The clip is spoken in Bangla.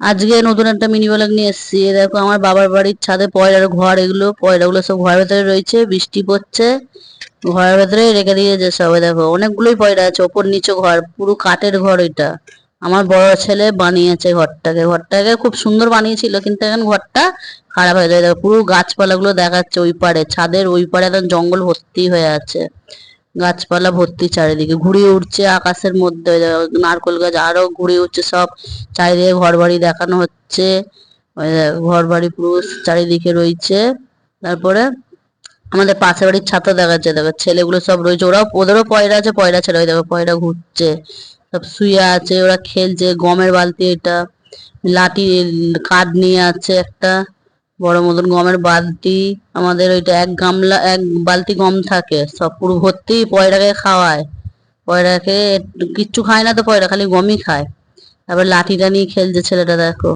আজকে নতুন একটা মিনি ব্লগ নিয়ে এসেছি। দেখো আমার বাবার বাড়ির ছাদে পয়রার ঘর, এগুলো পয়রাগুলো সব ঘরের ভেতরে রয়েছে, বৃষ্টি পড়ছে, ঘরের ভেতরে রেখে দিয়েছে সবাই। দেখো অনেকগুলোই পয়রা আছে, ওপর নিচে ঘর, পুরো কাঠের ঘর এটা। আমার বড় ছেলে বানিয়েছে ঘরটাকে খুব সুন্দর বানিয়েছিল, কিন্তু এখন ঘরটা খারাপ হয়ে যায়। দেখো পুরো গাছপালাগুলো দেখাচ্ছে, ওই পারে ছাদের ওই পারে একদম জঙ্গল ভর্তি হয়ে আছে, গাছপালা ভর্তি চারিদিকে, ঘুরে উঠছে আকাশের মধ্যে। ওই দেখো নারকোল গাছ আরো ঘুরে উঠছে সব, চারিদিকে ঘর বাড়ি দেখানো হচ্ছে। ওই দেখো ঘর বাড়ি পুরো চারিদিকে রয়েছে। তারপরে আমাদের পাশের বাড়ির ছাতা দেখাচ্ছে, দেখো ছেলেগুলো সব রয়েছে, ওদেরও পয়রা আছে, পয়রা ছেলে, ওই দেখো পয়রা ঘুরছে, সব শুয়ে আছে, ওরা খেলছে। গমের বালতি এটা, লাঠি কাঠ নিয়ে আছে একটা বড় মতন গমের বালতি। আমাদের ওইটা এক গামলা এক বালতি গম থাকে, সব পুরো ভর্তি, পয়রাকে খাওয়ায়। পয়রাকে কিচ্ছু খায় না তো, পয়রা খালি গমই খায়। তারপর লাঠিটা নিয়ে খেলছে ছেলেটা, দেখো।